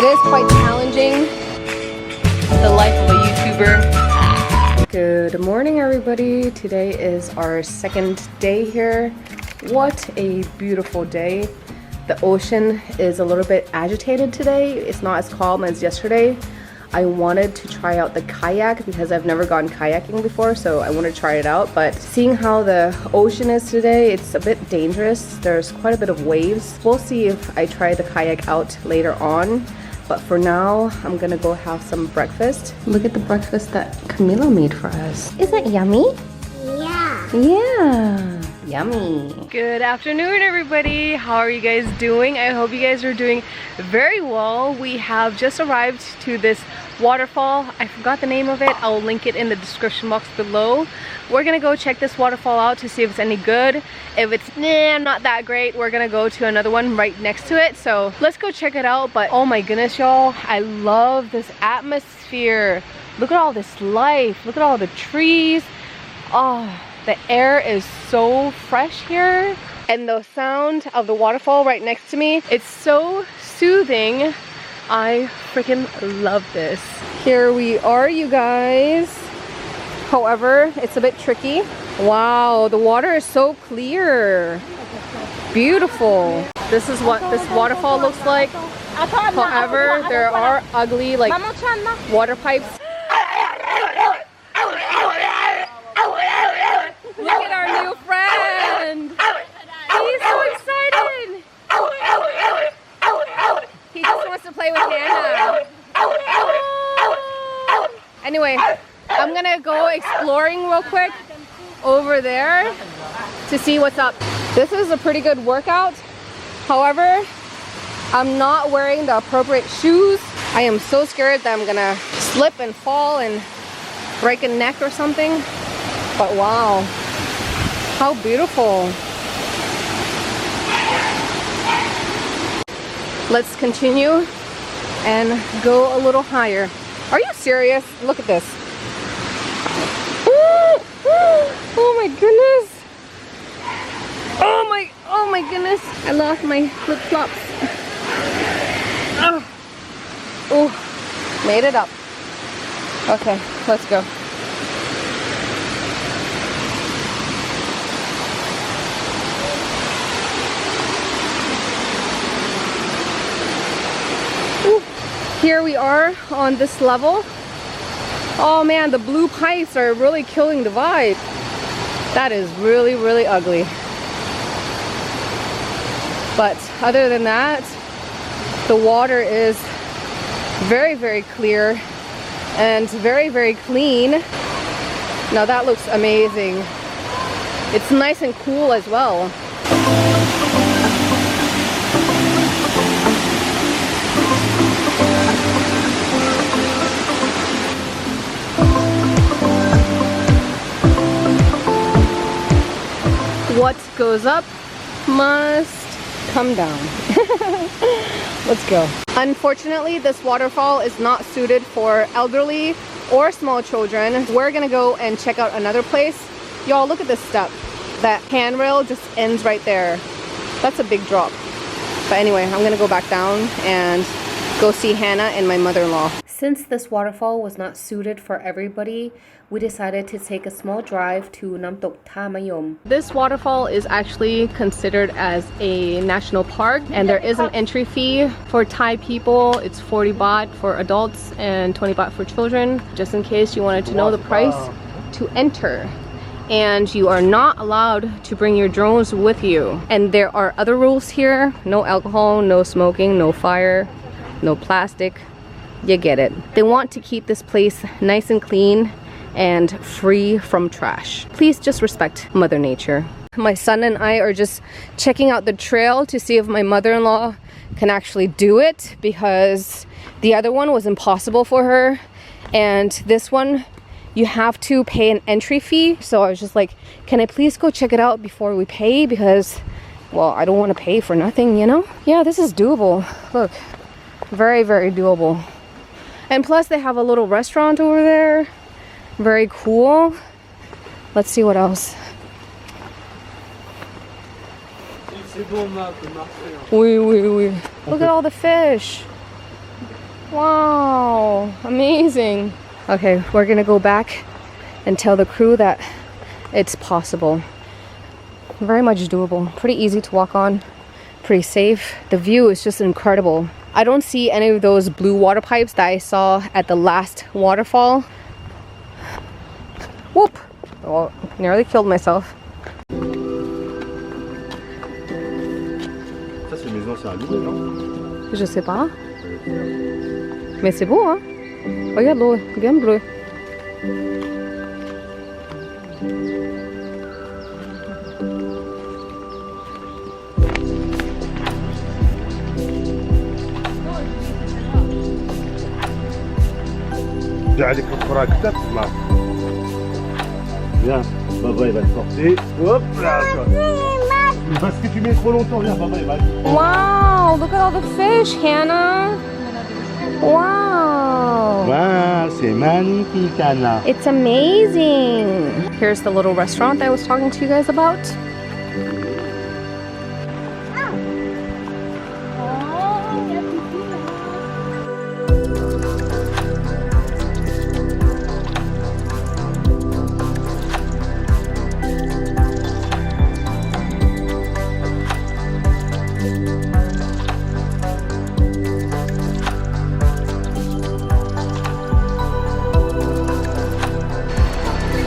It is quite challenging. The life of a YouTuber. Good morning, everybody. Today is our second day here. What a beautiful day. The ocean is a little bit agitated today. It's not as calm as yesterday. I wanted to try out the kayak because I've never gone kayaking before, so I want to try it out. But seeing how the ocean is today, it's a bit dangerous. There's quite a bit of waves. We'll see if I try the kayak out later on. But for now, I'm gonna go have some breakfast. Look at the breakfast that Camilo made for us. Is that yummy? Yeah. Yeah. Yummy. Good afternoon, everybody. How are you guys doing? I hope you guys are doing very well. We have just arrived to this waterfall. I forgot the name of it. I'll link it in the description box below. We're gonna go check this waterfall out to see if it's any good. If it's not that great, we're gonna go to another one right next to it. So let's go check it out. But oh my goodness, y'all, I love this atmosphere. Look at all this life. Look at all the trees. Oh, the air is so fresh here, and the sound of the waterfall right next to me, it's so soothing. I freaking love this. Here we are, you guys. However, it's a bit tricky. Wow, the water is so clear. Beautiful. This is what this waterfall looks like. However, there are ugly like water pipes. Look at our new friend! He's so excited! He just wants to play with Hannah. Anyway, I'm gonna go exploring real quick over there to see what's up. This is a pretty good workout. However, I'm not wearing the appropriate shoes. I am so scared that I'm gonna slip and fall and break a neck or something. But wow, how beautiful. Let's continue and go a little higher. Are you serious? Look at this. Oh my goodness. Oh my goodness. I lost my flip-flops. Oh, made it up. Okay, let's go. Here we are on this level. Oh man, the blue pipes are really killing the vibe. That is really, really ugly. But other than that, the water is very, very clear and very, very clean. Now that looks amazing. It's nice and cool as well. What goes up must come down. Let's go. Unfortunately, this waterfall is not suited for elderly or small children. We're gonna go and check out another place. Y'all, look at this step. That handrail just ends right there. That's a big drop. But anyway, I'm gonna go back down and go see Hannah and my mother-in-law. Since this waterfall was not suited for everybody, we decided to take a small drive to Namtok Tha Mayom. This waterfall is actually considered as a national park, and there is an entry fee for Thai people. It's 40 baht for adults and 20 baht for children, just in case you wanted to know the price to enter. And you are not allowed to bring your drones with you. And there are other rules here. No alcohol, no smoking, no fire, no plastic. You get it. They want to keep this place nice and clean and free from trash. Please just respect Mother Nature. My son and I are just checking out the trail to see if my mother-in-law can actually do it, because the other one was impossible for her, and this one you have to pay an entry fee. So I was just like, can I please go check it out before we pay, because well, I don't want to pay for nothing, you know? Yeah, this is doable. Look, very, very doable. And plus they have a little restaurant over there. Very cool. Let's see what else. Look at all the fish. Wow, amazing. Okay, we're gonna go back and tell the crew that it's possible. Very much doable. Pretty easy to walk on, pretty safe. The view is just incredible. I don't see any of those blue water pipes that I saw at the last waterfall. Whoop! Oh, nearly killed myself. Ça, c'est une maison, c'est un loup, non? Je sais pas. Mais c'est beau, hein? Regarde l'eau, bien bleu. J'ai allé contre la tête, là. Viens, Baba, il va te porter. Hop là, tu vois. Parce que tu mets trop longtemps, viens, Baba, il va. Wow, look at all the fish, Hannah. Wow. Wow, c'est magnifique, Anna. It's amazing. Here's the little restaurant that I was talking to you guys about.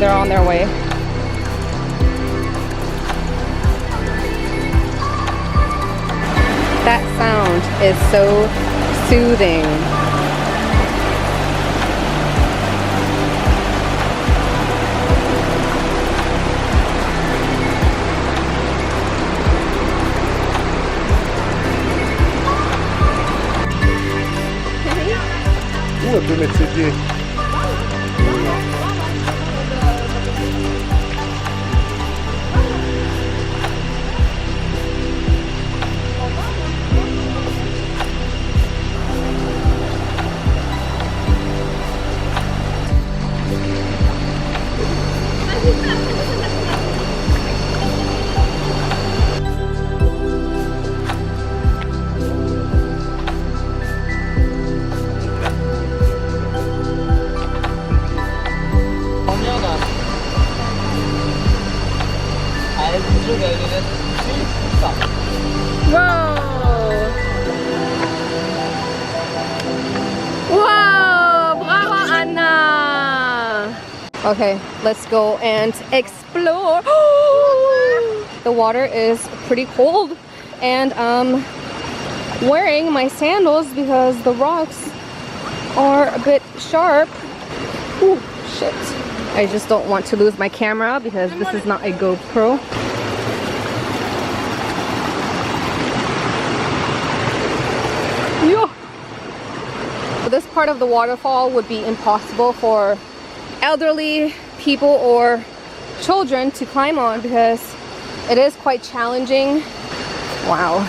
They're on their way. That sound is so soothing. Où elle peut mettre ses pieds? Whoa! Whoa! Bravo, Anna! Okay, let's go and explore. The water is pretty cold, and I'm wearing my sandals because the rocks are a bit sharp. Ooh, shit. I just don't want to lose my camera because this is not a GoPro. Yo! This part of the waterfall would be impossible for elderly people or children to climb on because it is quite challenging. Wow.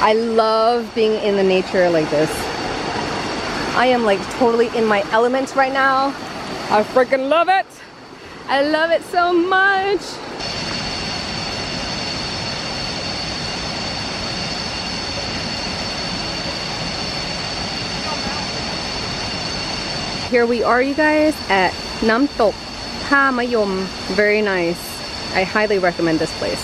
I love being in the nature like this. I am like totally in my element right now. I freaking love it. I love it so much. Here we are, you guys, at Namtok Ha Mayom. Very nice. I highly recommend this place.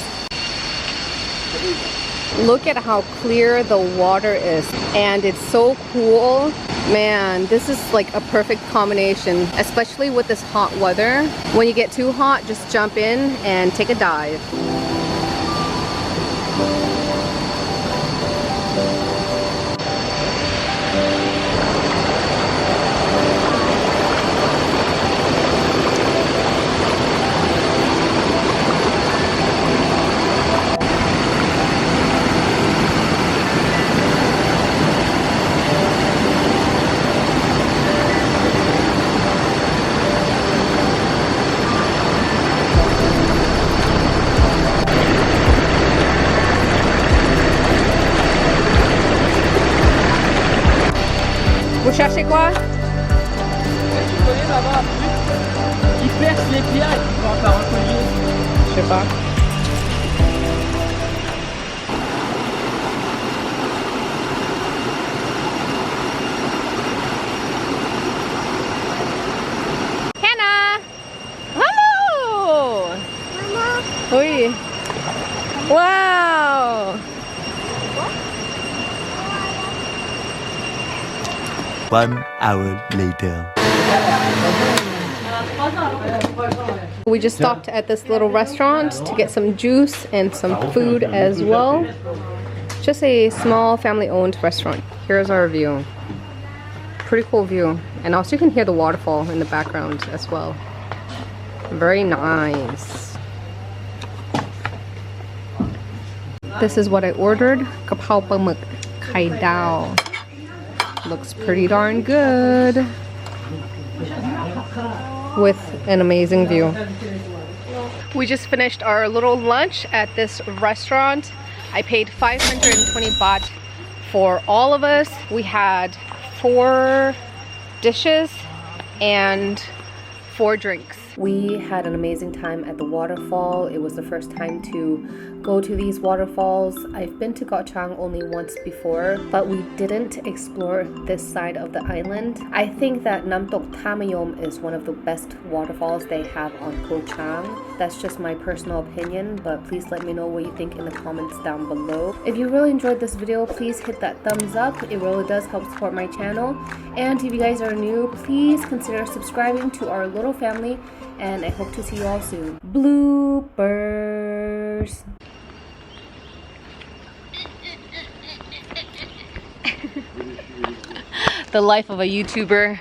Look at how clear the water is, and it's so cool. Man, this is like a perfect combination, especially with this hot weather. When you get too hot, just jump in and take a dive. Vous cherchez quoi? Tu connais là-bas, qui perce les pierres et qui peut en faire un collier. Je sais pas. Oi. Wow. 1 hour later. We just stopped at this little restaurant to get some juice and some food as well. Just a small family-owned restaurant. Here's our view. Pretty cool view. And also you can hear the waterfall in the background as well. Very nice. This is what I ordered. Kapao pamuk kai dao. Looks pretty darn good. With an amazing view. We just finished our little lunch at this restaurant. I paid 520 baht for all of us. We had 4 dishes and 4 drinks. We had an amazing time at the waterfall. It was the first time to go to these waterfalls. I've been to Koh Chang only once before, but we didn't explore this side of the island. I think that Namtok Mayom is one of the best waterfalls they have on Koh Chang. That's just my personal opinion, but please let me know what you think in the comments down below. If you really enjoyed this video, please hit that thumbs up. It really does help support my channel. And if you guys are new, please consider subscribing to our little family, and I hope to see you all soon. Bloopers. The life of a YouTuber.